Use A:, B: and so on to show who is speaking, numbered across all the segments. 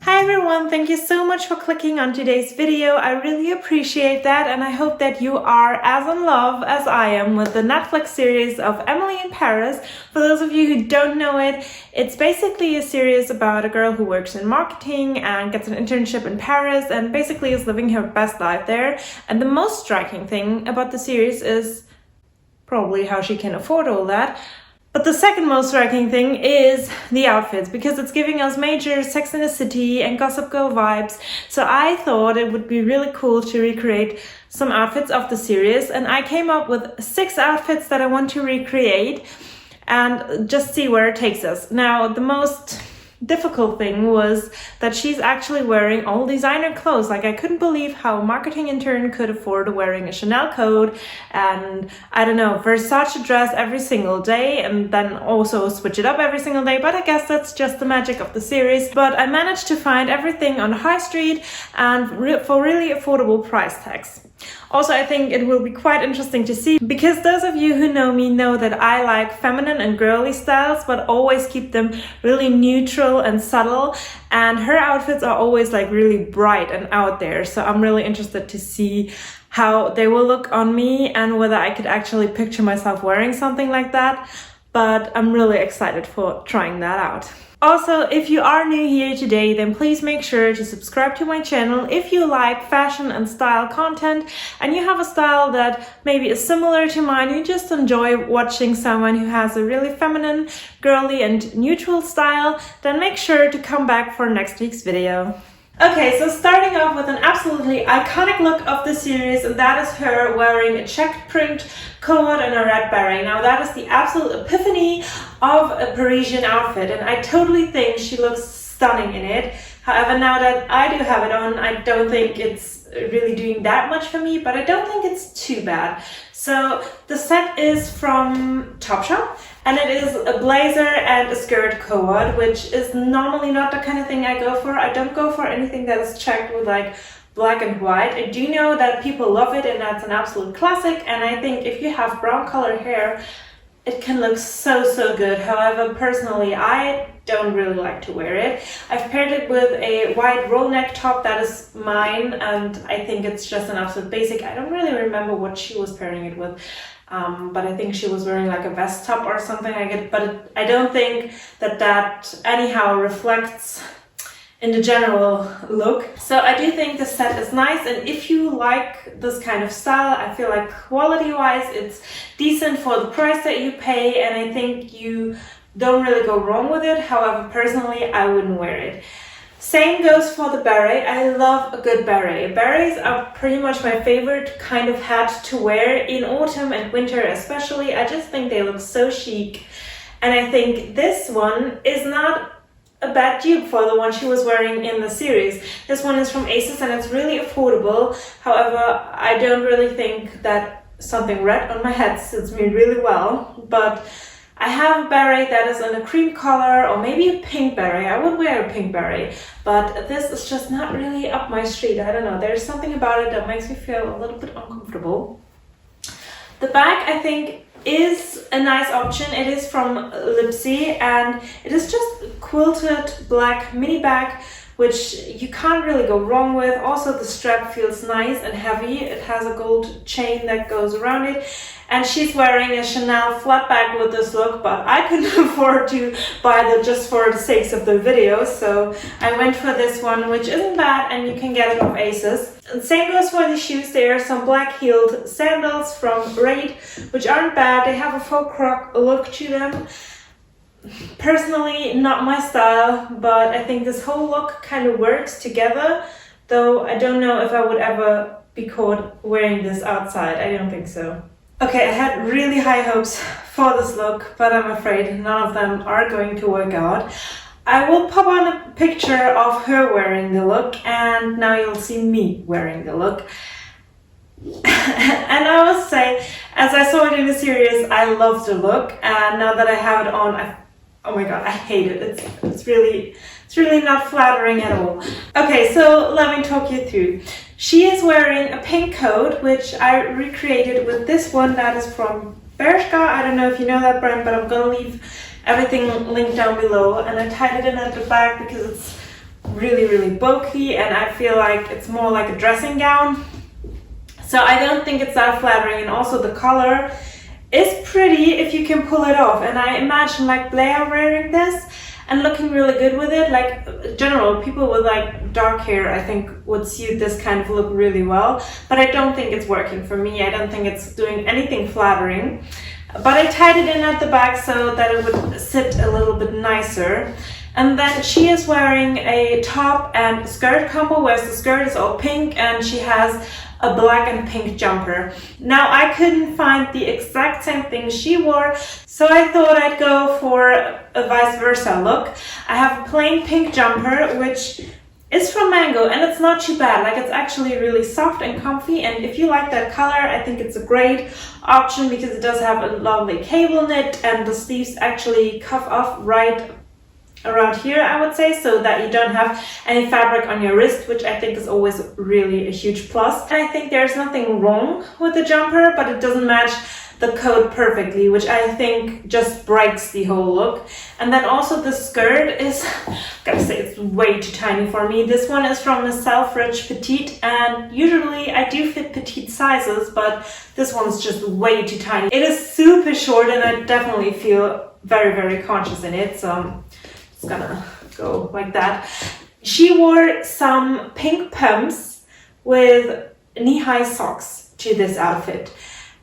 A: Hi everyone, thank you so much for clicking on today's video. I really appreciate that, and I hope that you are as in love as I am with the Netflix series of Emily in Paris. For those of you who don't know it, it's basically a series about a girl who works in marketing and gets an internship in Paris and basically is living her best life there. And the most striking thing about the series is probably how she can afford all that. But the second most striking thing is the outfits, because it's giving us major Sex and the City and Gossip Girl vibes. So I thought it would be really cool to recreate some outfits of the series, and I came up with 6 outfits that I want to recreate and just see where it takes us. Now, the most difficult thing was that she's actually wearing all designer clothes. Like, I couldn't believe how a marketing intern could afford wearing a Chanel coat and, I don't know, Versace dress every single day and then also switch it up every single day. But I guess that's just the magic of the series. But I managed to find everything on high street and for really affordable price tags. Also, I think it will be quite interesting to see, because those of you who know me know that I like feminine and girly styles, but always keep them really neutral and subtle. And her outfits are always like really bright and out there. So I'm really interested to see how they will look on me and whether I could actually picture myself wearing something like that. But I'm really excited for trying that out. Also, if you are new here today, then please make sure to subscribe to my channel if you like fashion and style content and you have a style that maybe is similar to mine. You just enjoy watching someone who has a really feminine, girly and neutral style, then make sure to come back for next week's video. Okay, so starting off with an absolutely iconic look of the series, and that is her wearing a checked print coat and a red beret. Now that is the absolute epiphany of a Parisian outfit, and I totally think she looks stunning in it. However, now that I do have it on, I don't think it's really doing that much for me, but I don't think it's too bad. So the set is from Topshop, and it is a blazer and a skirt co-ord, which is normally not the kind of thing I go for. I don't go for anything that is checked with like black and white. I do know that people love it and that's an absolute classic, and I think if you have brown colored hair, it can look so good. However, personally, I don't really like to wear it. I've paired it with a white roll neck top that is mine, and I think it's just an absolute basic. I don't really remember what she was pairing it with, but I think she was wearing like a vest top or something like it, but I don't think that anyhow reflects in the general look. So I do think the set is nice, and if you like this kind of style, I feel like quality wise it's decent for the price that you pay, and I think you don't really go wrong with it. However, personally, I wouldn't wear it. Same goes for the beret. I love a good beret. Berets are pretty much my favorite kind of hat to wear in autumn and winter especially. I just think they look so chic, and I think this one is not a bad dupe for the one she was wearing in the series. This one is from ASOS and it's really affordable. However, I don't really think that something red on my head suits me really well, but I have a beret that is in a cream color or maybe a pink beret. I would wear a pink beret, but this is just not really up my street. I don't know, there's something about it that makes me feel a little bit uncomfortable. The bag, I think, is a nice option. It is from Lipsy and it is just a quilted black mini bag, which you can't really go wrong with. Also, the strap feels nice and heavy. It has a gold chain that goes around it, and she's wearing a Chanel flat bag with this look, but I couldn't afford to buy that just for the sake of the video, so I went for this one, which isn't bad, and you can get it off ASOS. And same goes for the shoes. There are some black heeled sandals from Raid, which aren't bad. They have a faux croc look to them. Personally, not my style, but I think this whole look kind of works together, though I don't know if I would ever be caught wearing this outside. I don't think so. Okay, I had really high hopes for this look, but I'm afraid none of them are going to work out. I will pop on a picture of her wearing the look, and now you'll see me wearing the look. And I must say, as I saw it in the series, I love the look, and now that I have it on, oh my god, I hate it. It's really not flattering at all. Okay, so let me talk you through. She is wearing a pink coat, which I recreated with this one that is from Bershka. I don't know if you know that brand, but I'm gonna leave everything linked down below, and I tied it in at the back because it's really bulky and I feel like it's more like a dressing gown. So I don't think it's that flattering, and also the color is pretty if you can pull it off. And I imagine like Blair wearing this and looking really good with it. Like in general, people with like dark hair I think would suit this kind of look really well, but I don't think it's working for me. I don't think it's doing anything flattering. But I tied it in at the back so that it would sit a little bit nicer. And then she is wearing a top and skirt combo, whereas the skirt is all pink and she has a black and pink jumper. Now I couldn't find the exact same thing she wore, so I thought I'd go for a vice versa look. I have a plain pink jumper, which is from Mango, and it's not too bad. Like, it's actually really soft and comfy, and if you like that color, I think it's a great option because it does have a lovely cable knit, and the sleeves actually cuff off right around here, I would say, so that you don't have any fabric on your wrist, which I think is always really a huge plus. And I think there's nothing wrong with the jumper, but it doesn't match the coat perfectly, which I think just breaks the whole look. And then also the skirt is, gotta say, it's way too tiny for me. This one is from Miss Selfridge Petite, and usually I do fit petite sizes, but this one's just way too tiny. It is super short and I definitely feel very conscious in it, so it's gonna go like that. She wore some pink pumps with knee-high socks to this outfit.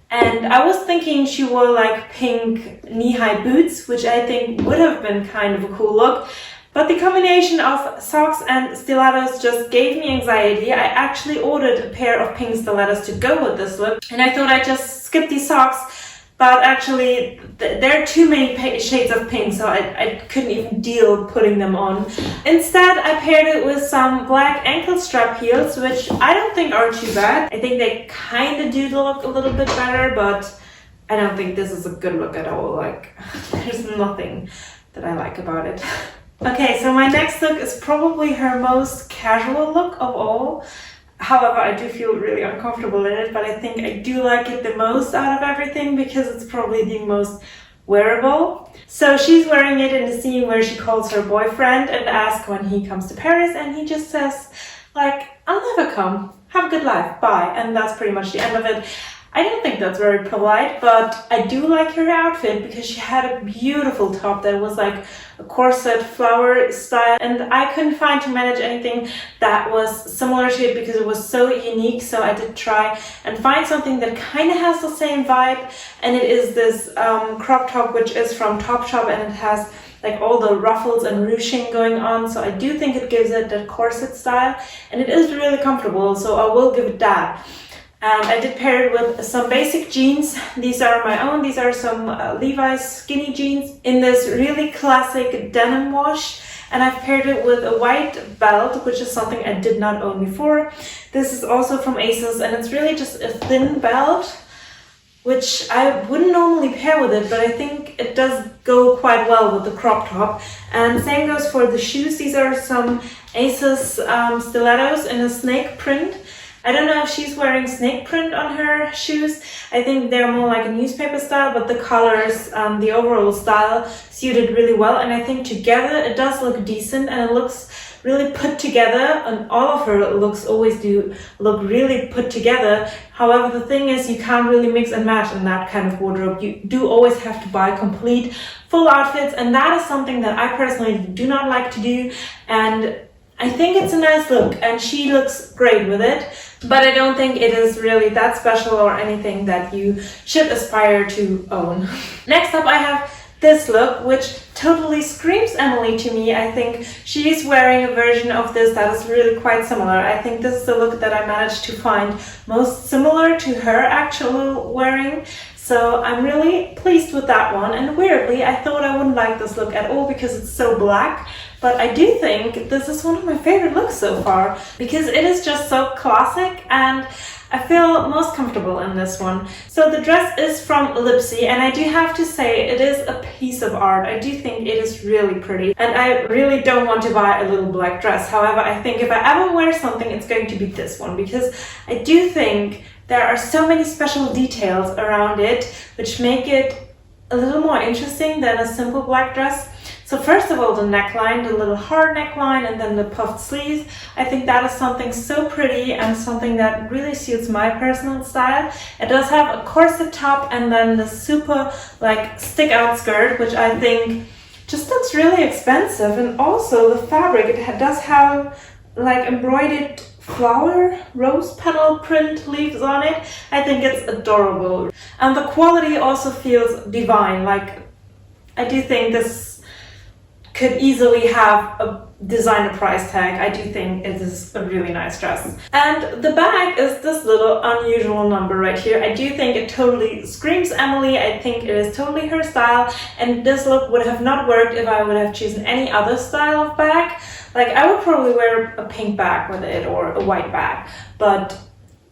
A: And I was thinking she wore like pink knee-high boots, which I think would have been kind of a cool look. But the combination of socks and stilettos just gave me anxiety. I actually ordered a pair of pink stilettos to go with this look. And I thought I'd just skip these socks. But actually, there are too many shades of pink, so I couldn't even deal putting them on. Instead, I paired it with some black ankle strap heels, which I don't think are too bad. I think they kind of do look a little bit better, but I don't think this is a good look at all. Like, there's nothing that I like about it. Okay, so my next look is probably her most casual look of all. However, I do feel really uncomfortable in it, but I think I do like it the most out of everything because it's probably the most wearable. So she's wearing it in the scene where she calls her boyfriend and asks when he comes to Paris, and he just says, like, "I'll never come. Have a good life. Bye." And that's pretty much the end of it. I don't think that's very polite, but I do like her outfit because she had a beautiful top that was like a corset flower style, and I couldn't find to manage anything that was similar to it because it was so unique. So I did try and find something that kind of has the same vibe, and it is this crop top, which is from Topshop, and it has like all the ruffles and ruching going on. So I do think it gives it that corset style, and it is really comfortable, so I will give it that. And I did pair it with some basic jeans. These are my own. These are some Levi's skinny jeans in this really classic denim wash. And I've paired it with a white belt, which is something I did not own before. This is also from ASOS, and it's really just a thin belt, which I wouldn't normally pair with it, but I think it does go quite well with the crop top. And same goes for the shoes. These are some ASOS stilettos in a snake print. I don't know if she's wearing snake print on her shoes. I think they're more like a newspaper style, but the colors, the overall style suited really well. And I think together it does look decent, and it looks really put together, and all of her looks always do look really put together. However, the thing is, you can't really mix and match in that kind of wardrobe. You do always have to buy complete full outfits, and that is something that I personally do not like to do. And I think it's a nice look, and she looks great with it, but I don't think it is really that special or anything that you should aspire to own. Next up, I have this look, which totally screams Emily to me. I think she's wearing a version of this that is really quite similar. I think this is the look that I managed to find most similar to her actual wearing. So I'm really pleased with that one, and weirdly I thought I wouldn't like this look at all because it's so black, but I do think this is one of my favorite looks so far because it is just so classic, and I feel most comfortable in this one. So the dress is from Lipsy, and I do have to say it is a piece of art. I do think it is really pretty, and I really don't want to buy a little black dress. However, I think if I ever wear something, it's going to be this one because I do think there are so many special details around it which make it a little more interesting than a simple black dress. So first of all, the neckline, the little hard neckline, and then the puffed sleeves. I think that is something so pretty and something that really suits my personal style. It does have a corset top and then the super like stick out skirt, which I think just looks really expensive. And also the fabric, it does have like embroidered flower rose petal print leaves on it. I think it's adorable. And the quality also feels divine. Like, I do think this could easily have a designer price tag. I do think it is a really nice dress. And the bag is this little unusual number right here. I do think it totally screams Emily. I think it is totally her style, and this look would have not worked if I would have chosen any other style of bag. Like, I would probably wear a pink bag with it or a white bag,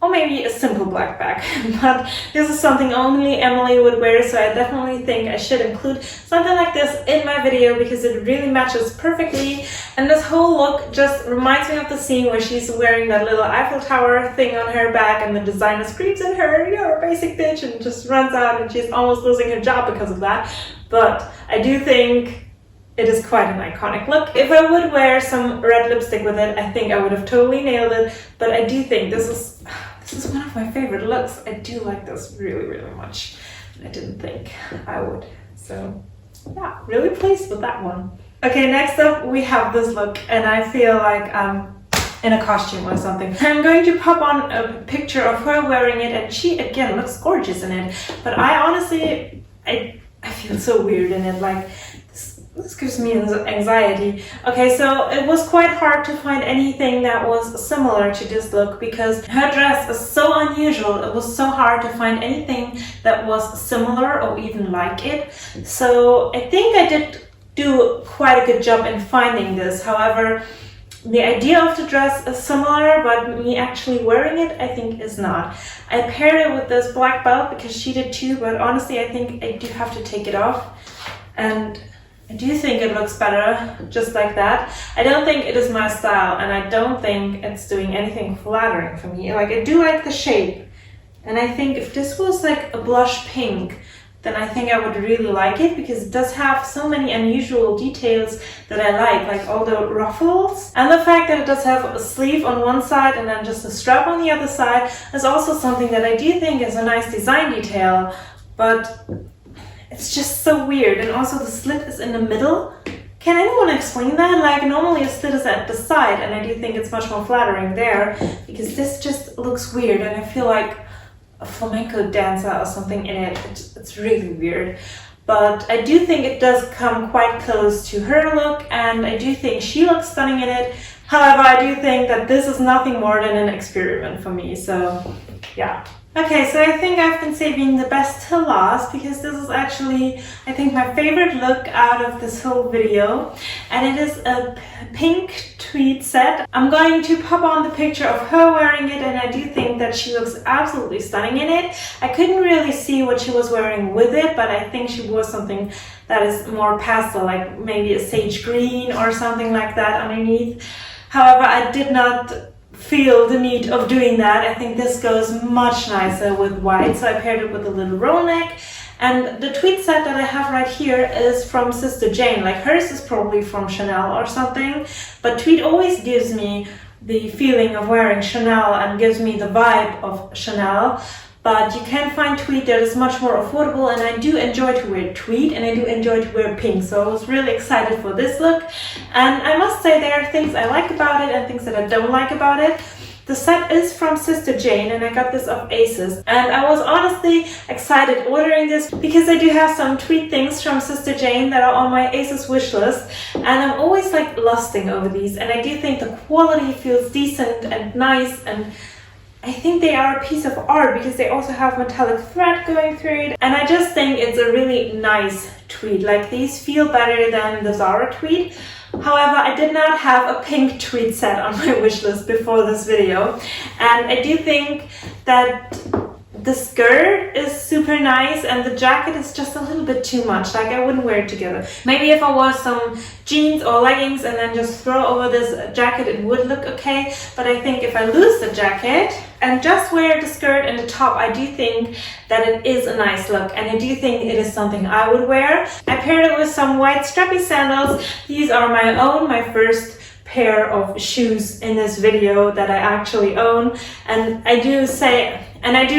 A: or maybe a simple black bag. But this is something only Emily would wear, so I definitely think I should include something like this in my video because it really matches perfectly. And this whole look just reminds me of the scene where she's wearing that little Eiffel Tower thing on her back and the designer screams at her, "You're a basic bitch," and just runs out, and she's almost losing her job because of that. But I do think it is quite an iconic look. If I would wear some red lipstick with it, I think I would have totally nailed it. But I do think this is one of my favorite looks. I do like this really, really much. I didn't think I would. So yeah, really pleased with that one. Okay, next up we have this look, and I feel like I'm in a costume or something. I'm going to pop on a picture of her wearing it, and she again looks gorgeous in it. But I honestly, I feel so weird in it. Like, this gives me anxiety. Okay, so it was quite hard to find anything that was similar to this look because her dress is so unusual. It was so hard to find anything that was similar or even like it. So I think I did do quite a good job in finding this. However, the idea of the dress is similar, but me actually wearing it, I think, is not. I paired it with this black belt because she did too, but honestly, I think I do have to take it off. And I do think it looks better just like that. I don't think it is my style, and I don't think it's doing anything flattering for me. Like, I do like the shape, and I think if this was like a blush pink, then I think I would really like it because it does have so many unusual details that I like all the ruffles. And the fact that it does have a sleeve on one side and then just a strap on the other side is also something that I do think is a nice design detail. But it's just so weird. And also the slit is in the middle. Can anyone explain that? Like, normally a slit is at the side, and I do think it's much more flattering there because this just looks weird, and I feel like a flamenco dancer or something in it. It's really weird. But I do think it does come quite close to her look, and I do think she looks stunning in it. However, I do think that this is nothing more than an experiment for me, so yeah. Okay, so I think I've been saving the best till last because this is actually, I think, my favorite look out of this whole video. And it is a pink tweed set. I'm going to pop on the picture of her wearing it, and I do think that she looks absolutely stunning in it. I couldn't really see what she was wearing with it, but I think she wore something that is more pastel, like maybe a sage green or something like that underneath. However, I did not feel the need of doing that. I think this goes much nicer with white, so I paired it with a little roll neck. And the tweed set that I have right here is from Sister Jane. Like, hers is probably from Chanel or something, but tweed always gives me the feeling of wearing Chanel and gives me the vibe of Chanel. But you can find tweed that is much more affordable, and I do enjoy to wear tweed, and I do enjoy to wear pink, so I was really excited for this look. And I must say there are things I like about it and things that I don't like about it. The set is from Sister Jane, and I got this off ASOS, and I was honestly excited ordering this because I do have some tweed things from Sister Jane that are on my ASOS wish list, and I'm always like lusting over these, and I do think the quality feels decent and nice, and I think they are a piece of art because they also have metallic thread going through it, and I just think it's a really nice tweed. Like, these feel better than the Zara tweed. However, I did not have a pink tweed set on my wish list before this video, and I do think that the skirt is super nice and the jacket is just a little bit too much. Like, I wouldn't wear it together. Maybe if I wore some jeans or leggings and then just throw over this jacket, it would look okay. But I think if I lose the jacket and just wear the skirt and the top, I do think that it is a nice look, and I do think it is something I would wear. I paired it with some white strappy sandals. These are my first pair of shoes in this video that I actually own, and I do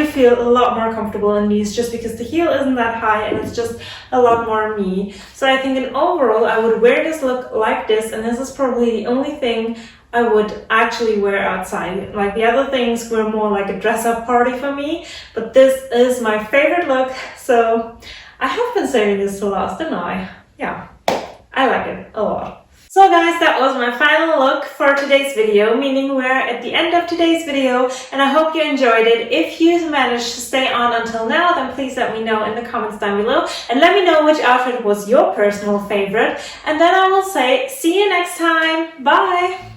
A: feel a lot more comfortable in these just because the heel isn't that high and it's just a lot more me. So I think in overall I would wear this look like this, and this is probably the only thing I would actually wear outside. Like, the other things were more like a dress-up party for me, but this is my favorite look, so I have been saving this to last, didn't I? Yeah, I like it a lot. So guys, that was my final look for today's video, meaning we're at the end of today's video, and I hope you enjoyed it. If you managed to stay on until now, then please let me know in the comments down below, and let me know which outfit was your personal favorite, and then I will say see you next time. Bye!